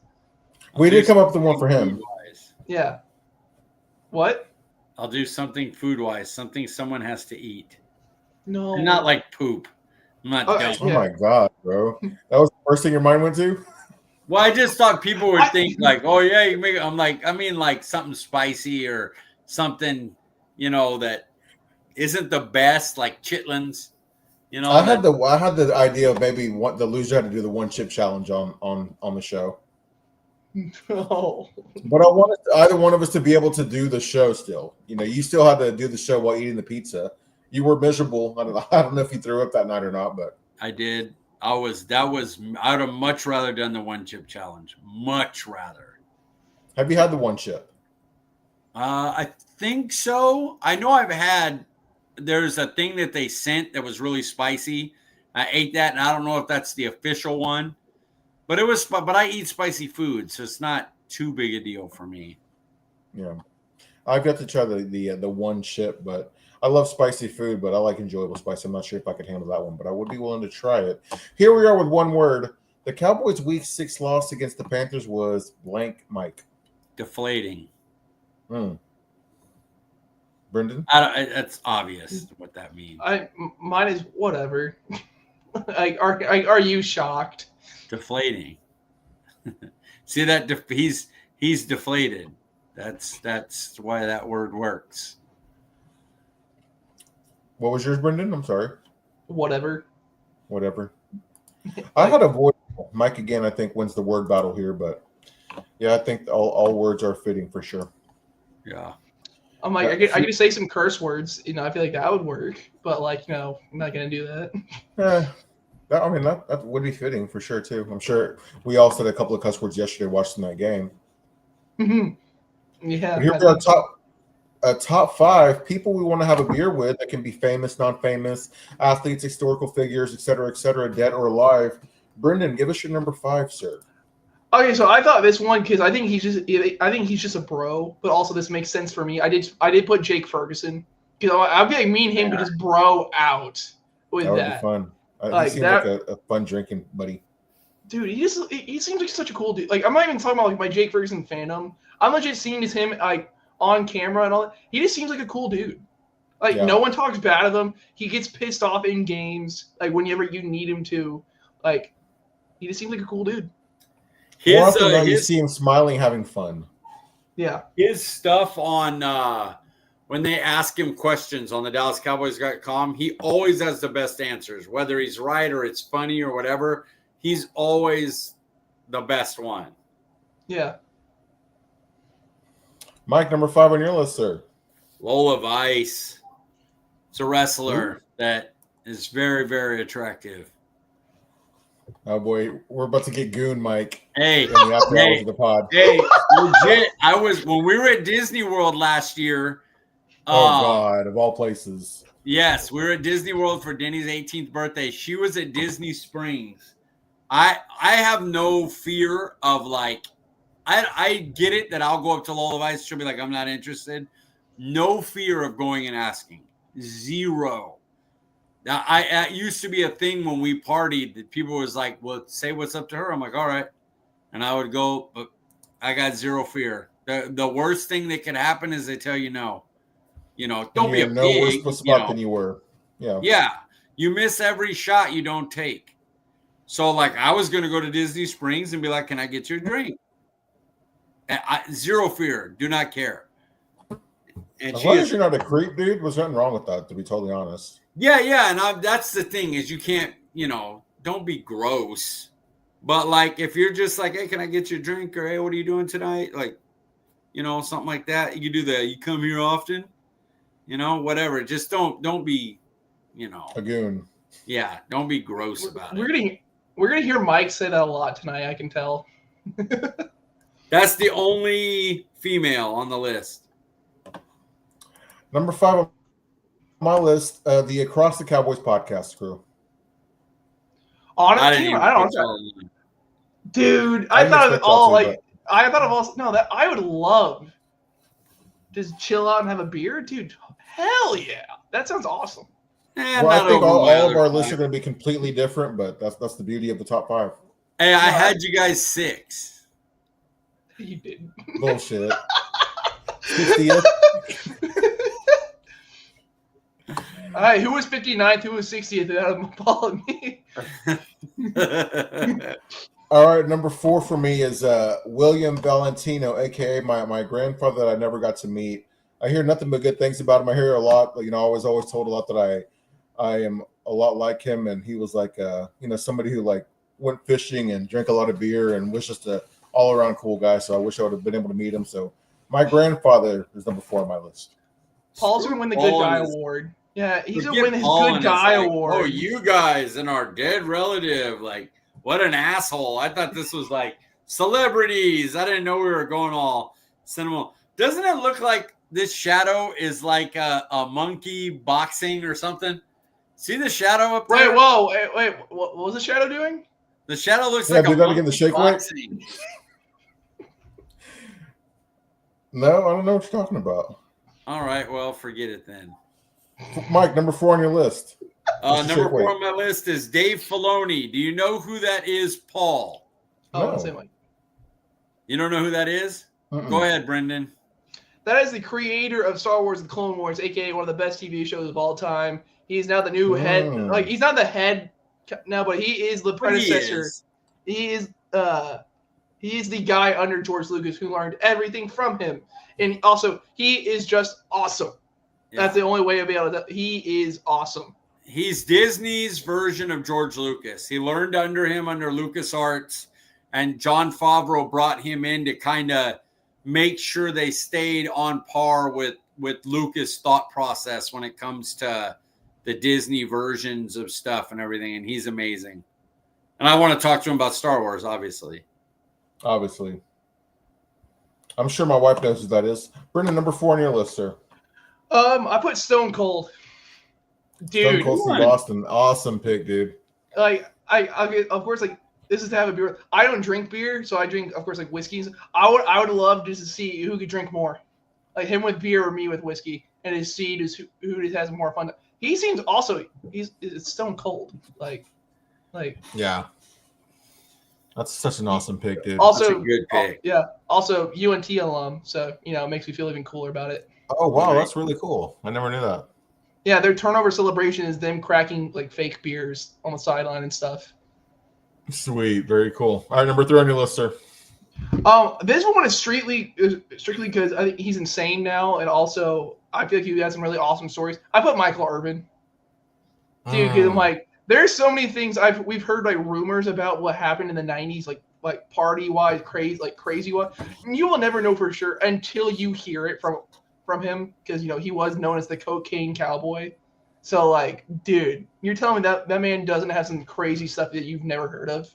We did come up with one for him. Yeah. What? I'll do something food-wise, something someone has to eat. No. And not like poop. I'm not dumb. Oh my God, bro. That was the first thing your mind went to? Well, I just thought people would think like, oh yeah, you make. I'm like, I mean, like something spicy or something, that isn't the best, like chitlins. I had the idea of maybe the loser had to do the one chip challenge on the show. No. But I wanted either one of us to be able to do the show still. You still had to do the show while eating the pizza. You were miserable. I don't know if you threw up that night or not, but I did. I would have much rather done the one chip challenge. Much rather. Have you had the one chip? I think so. I know there's a thing that they sent that was really spicy. I ate that, and I don't know if that's the official one. But I eat spicy food, so it's not too big a deal for me. Yeah. I've got to try the one chip, but I love spicy food, but I like enjoyable spice. I'm not sure if I could handle that one, but I would be willing to try it. Here we are with one word. The Cowboys' Week 6 loss against the Panthers was blank, Mike. Deflating. Brendan? That's obvious what that means. Mine is whatever. Like, are you shocked? Deflating. See that he's deflated. That's why that word works. What was yours, Brendan? I'm sorry. Whatever. I had a voice. Mike again, I think, wins the word battle here, but yeah, I think all words are fitting for sure. Yeah. I'm like, I could say some curse words. I feel like that would work. But I'm not gonna do that. That would be fitting for sure too. I'm sure we all said a couple of cuss words yesterday watching that game. Yeah. But here we are, top 5 people we want to have a beer with that can be famous, non-famous, athletes, historical figures, etc., dead or alive. Brenden, give us your number 5, sir. Okay, so I thought this one because I think he's just a bro, but also this makes sense for me. I did put Jake Ferguson because I feel like me and him could just bro out with that. That would be fun. He seems like a fun drinking buddy. Dude, he seems like such a cool dude. Like, I'm not even talking about my Jake Ferguson fandom. I'm legit seeing him on camera and all that. He just seems like a cool dude. No one talks bad of him. He gets pissed off in games, whenever you need him to. He just seems like a cool dude. More often than not, you see him smiling, having fun. Yeah. His stuff on when they ask him questions on the DallasCowboys.com, he always has the best answers. Whether he's right or it's funny or whatever, he's always the best one. Yeah. Mike, number 5 on your list, sir. Lola Vice. It's a wrestler that is very, very attractive. Oh boy, we're about to get goon, Mike. Hey, in the after hours of the pod. Hey, legit. When we were at Disney World last year. Oh God, of all places. Yes, we were at Disney World for Denny's 18th birthday. She was at Disney Springs. I have no fear of I get it that I'll go up to Lola Vice. She'll be like, I'm not interested. No fear of going and asking. Zero. Now, it used to be a thing when we partied that people was like, well, say what's up to her. I'm like, all right. And I would go, but I got zero fear. The worst thing that could happen is they tell you no. Don't be a pig. Worse of a spot than you were. Yeah. Yeah. You miss every shot you don't take. So, I was going to go to Disney Springs and be like, can I get you a drink? And zero fear. Do not care. And as long as you're not a creep, dude, there's nothing wrong with that, to be totally honest. Yeah. And that's the thing is you can't, don't be gross. But, if you're just like, hey, can I get you a drink? Or, hey, what are you doing tonight? Something like that. You do that. You come here often? Whatever. Just don't be, a goon. Yeah, don't be gross about it. We're gonna hear Mike say that a lot tonight. I can tell. That's the only female on the list. Number 5 on my list, the Across the Cowboys podcast crew. Honestly, I don't know. Dude, I thought of it all that I would love just chill out and have a beer, dude. Hell yeah, that sounds awesome. Well, I think all of our lists are going to be completely different, but that's the beauty of the top 5. Hey, I had you guys 6. You didn't. Bullshit. 60th. All right, who was 59th? Who was 60th? That was Paul and me. All right, number 4 for me is William Valentino, a.k.a. my grandfather that I never got to meet. I hear nothing but good things about him. I hear a lot. I was always told a lot that I am a lot like him, and he was somebody who went fishing and drank a lot of beer and was just a all-around cool guy. So I wish I would have been able to meet him. So my grandfather is number 4 on my list. Paul's going to win the Good Guy Award. Yeah, he's going to win his Good Guy Award. Oh, you guys and our dead relative. What an asshole. I thought this was celebrities. I didn't know we were going all cinema. Doesn't it look like this shadow is like a monkey boxing or something? See the shadow up there? Wait. What was the shadow doing? The shadow looks like do a that again, the shake boxing. No, I don't know what you're talking about. All right, well, forget it then. Mike, number 4 on your list. Number 4 on my list is Dave Filoni. Do you know who that is, Paul? Oh, no. Same way. You don't know who that is? Mm-mm. Go ahead, Brenden. That is the creator of Star Wars: The Clone Wars, aka one of the best TV shows of all time. He's now the new head. He's not the head now, but he is the predecessor. He is the guy under George Lucas who learned everything from him, and also he is just awesome. Yeah. That's the only way to be able to. He is awesome. He's Disney's version of George Lucas. He learned under him under LucasArts, and Jon Favreau brought him in to kind of make sure they stayed on par with Lucas' thought process when it comes to the Disney versions of stuff and everything, and he's amazing. And I want to talk to him about Star Wars, obviously. Obviously. I'm sure my wife knows who that is. Brenden, number 4 on your list, sir. I put Stone Cold. Dude, Stone Cold Steve Austin. Awesome pick, dude. Like, I of course, like, this is to have a beer. I don't drink beer, so I drink, of course, like whiskeys. I would love just to see who could drink more, like him with beer or me with whiskey, and to see just who just has more fun. He seems also it's Stone Cold, like Yeah. That's such an awesome pick, dude. Also, That's a good pick. Yeah. Also, UNT alum, so it makes me feel even cooler about it. Oh wow, that's really cool. I never knew that. Yeah, their turnover celebration is them cracking like fake beers on the sideline and stuff. Sweet, very cool. All right, number 3 on your list, sir. This one is strictly because I think he's insane now, and also I feel like he has some really awesome stories. I put Michael Irvin, dude. 'Cause I'm like, there's so many things we've heard like rumors about what happened in the '90s, like party wise, crazy wise. And you will never know for sure until you hear it from him, because he was known as the cocaine cowboy. So like, dude, you're telling me that man doesn't have some crazy stuff that you've never heard of?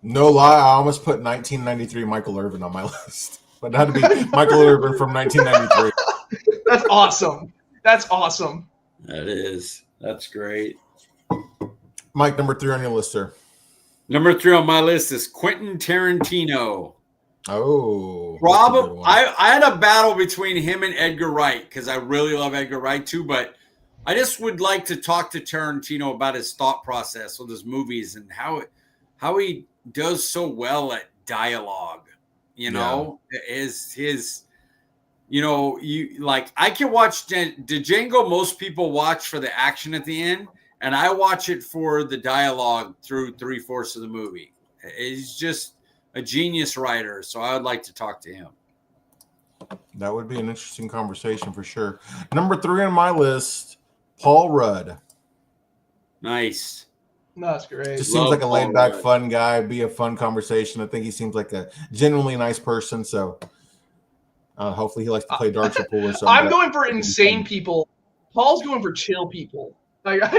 No lie, I almost put 1993 Michael Irvin on my list, but it had to be Michael Irvin from 1993. That's awesome. That's awesome. That is. That's great. Mike, number 3 on your list, sir. Number 3 on my list is Quentin Tarantino. Oh, Probably, I had a battle between him and Edgar Wright because I really love Edgar Wright too, but I just would like to talk to Tarantino about his thought process with his movies and how he does so well at dialogue. His I can watch Django. Most people watch for the action at the end, and I watch it for the dialogue through 3/4 of the movie. He's just a genius writer, so I would like to talk to him. That would be an interesting conversation for sure. Number 3 on my list, Paul Rudd. Nice. No, that's great. Just seems like a laid-back, fun guy. Be a fun conversation. I think he seems like a genuinely nice person. So hopefully he likes to play darts or pool or something. I'm going for insane people. Paul's going for chill people. Like I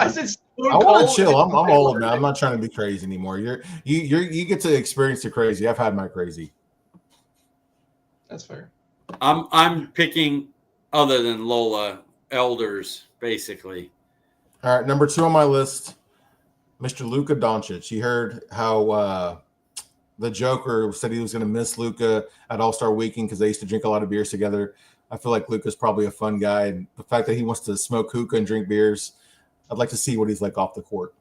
said, I want to chill. I'm old now. I'm not trying to be crazy anymore. You get to experience the crazy. I've had my crazy. That's fair. I'm picking other than Lola elders, basically. All right, number 2 on my list, Mr. Luka Doncic. You heard how the Joker said he was going to miss Luka at All-Star Weekend because they used to drink a lot of beers together. I feel like Luka's probably a fun guy, and the fact that he wants to smoke hookah and drink beers, I'd like to see what he's like off the court.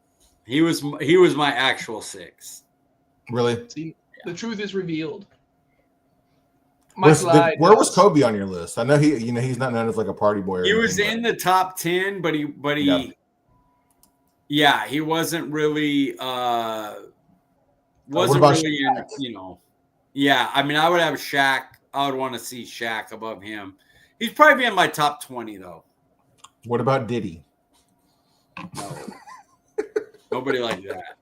He was my actual 6. Really? See, the truth is revealed. Where was Kobe on your list? I know he's not known as like a party boy. He was in the top 10, but he wasn't really Yeah, I mean, I would have Shaq. I would want to see Shaq above him. He's probably in my top 20 though. What about Diddy? No. Nobody like that.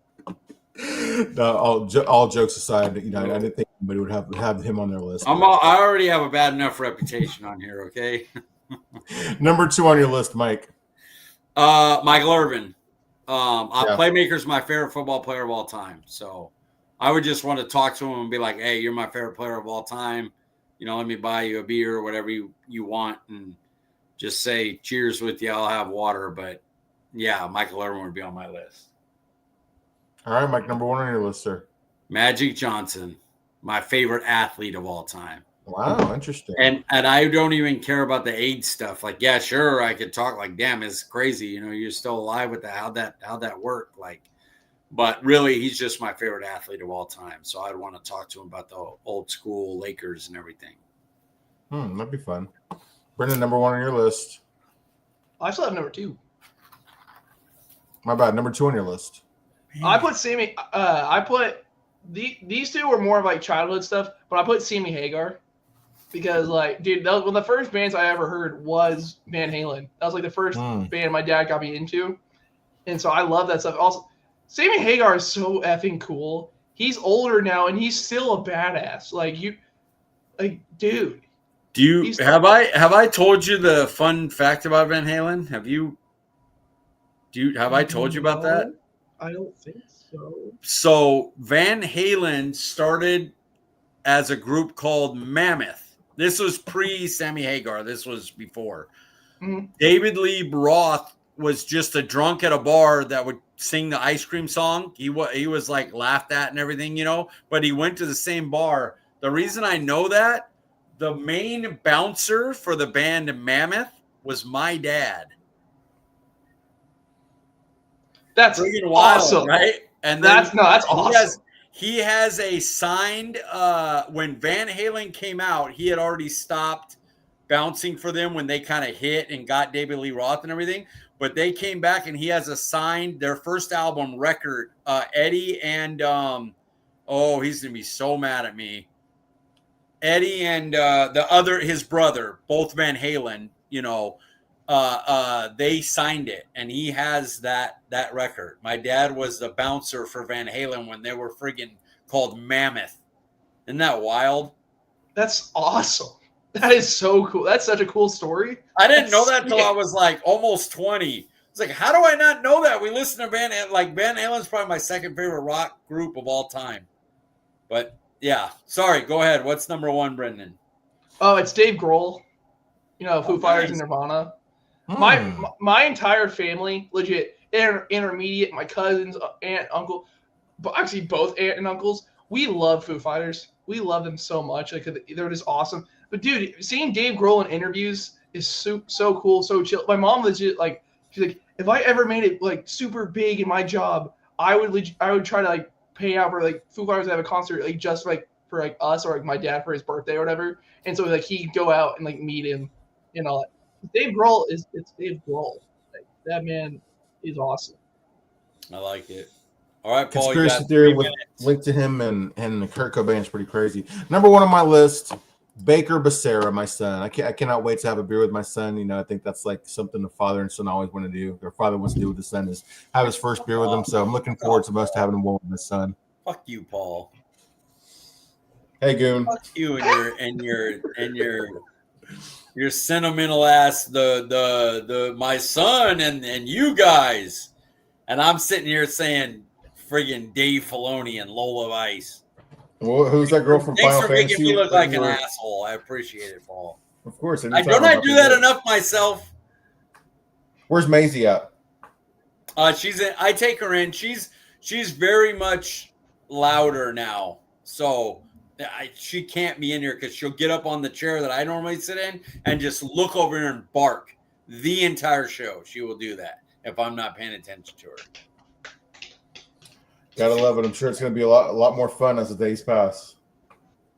No, all jokes aside, I didn't think anybody would have him on their list. I already have a bad enough reputation on here, okay? Number 2 on your list, Mike. Michael Irvin. Playmaker's my favorite football player of all time. So I would just want to talk to him and be like, hey, you're my favorite player of all time. Let me buy you a beer or whatever you want and just say cheers with you. I'll have water. But, yeah, Michael Irvin would be on my list. All right, Mike, number 1 on your list, sir. Magic Johnson, my favorite athlete of all time. Wow, interesting. And I don't even care about the age stuff. Like, yeah, sure, I could talk like, damn, it's crazy. You're still alive with that. How'd that work? Like, but really, he's just my favorite athlete of all time. So I'd want to talk to him about the old school Lakers and everything. That'd be fun. Brenden, number 1 on your list. I still have number 2. My bad. Number 2 on your list. I put Sammy. I put these two were more of like childhood stuff, but I put Sammy Hagar because, like, dude, one of the first bands I ever heard was Van Halen. That was like the first band my dad got me into, and so I love that stuff. Also, Sammy Hagar is so effing cool. He's older now, and he's still a badass. Dude, Have I told you the fun fact about Van Halen? Have I told you about that? I don't think so. So Van Halen started as a group called Mammoth. This was pre-Sammy Hagar. This was before. Mm-hmm. David Lee Roth was just a drunk at a bar that would sing the ice cream song. He was like laughed at and everything, but he went to the same bar. The reason I know that, the main bouncer for the band Mammoth was my dad. That's freaking wild, awesome, right? And that's awesome. He has a signed. When Van Halen came out, he had already stopped bouncing for them when they kind of hit and got David Lee Roth and everything. But they came back and he has a signed their first album record. Eddie and he's gonna be so mad at me. Eddie and his brother, both Van Halen, they signed it, and he has that record. My dad was the bouncer for Van Halen when they were friggin' called Mammoth. Isn't that wild? That's awesome. That is so cool. That's such a cool story. I didn't know that until I was like almost 20. It's like, how do I not know that? We listen to Van Halen. Like, Van Halen's probably my second favorite rock group of all time. But yeah, sorry. Go ahead. What's number one, Brenden? Oh, it's Dave Grohl. Foo Fighters and Nirvana. My entire family, legit, intermediate, my cousins, aunt, uncle, but actually both aunt and uncles, we love Foo Fighters. We love them so much. Like, they're just awesome. But dude, seeing Dave Grohl in interviews is so cool, so chill. My mom legit, like, she's like, if I ever made it like super big in my job, I would try to like pay out for like Foo Fighters to have a concert like just like for like us or like my dad for his birthday or whatever. And so like he'd go out and like meet him and all that. Dave Grohl it's Dave Grohl. Like, that man is awesome. I like it. All right, Paul. Conspiracy theory with link to him and Kurt Cobain's pretty crazy. Number one on my list, Baker Becerra, my son. I cannot wait to have a beer with my son. I think that's like something the father and son always want to do. Their father wants to do with the son is have his first beer with him. So I'm looking forward to us having one with my son. Fuck you, Paul. Hey, Goon. Fuck you and your sentimental ass. The my son and you guys, and I'm sitting here saying friggin' Dave Filoni and Lola Ice. Well, who's that girl from Final Fantasy? Thanks for making me look like an asshole. I appreciate it, Paul. Of course. I do that enough myself. Where's Maisie at? She's in. I take her in. She's very much louder now, so she can't be in here because she'll get up on the chair that I normally sit in and just look over here and bark the entire show. She will do that if I'm not paying attention to her. Gotta love it. I'm sure it's going to be a lot more fun as the days pass.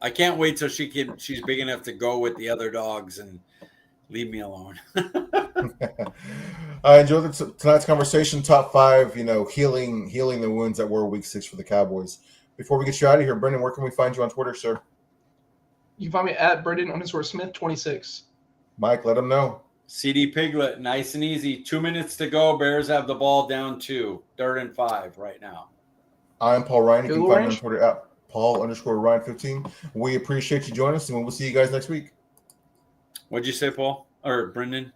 I can't wait till she's big enough to go with the other dogs and leave me alone. I enjoyed tonight's conversation. Top 5, healing the wounds that were week 6 for the Cowboys. Before we get you out of here, Brenden, where can we find you on Twitter, sir? You can find me at Brenden_Smith26. Mike, let them know. CD Piglet, nice and easy. 2 minutes to go. Bears have the ball down 2, 3rd and 5 right now. I'm Paul Ryan. You can find me on Twitter at Paul_Ryan15. We appreciate you joining us, and we'll see you guys next week. What'd you say, Paul? Or Brenden?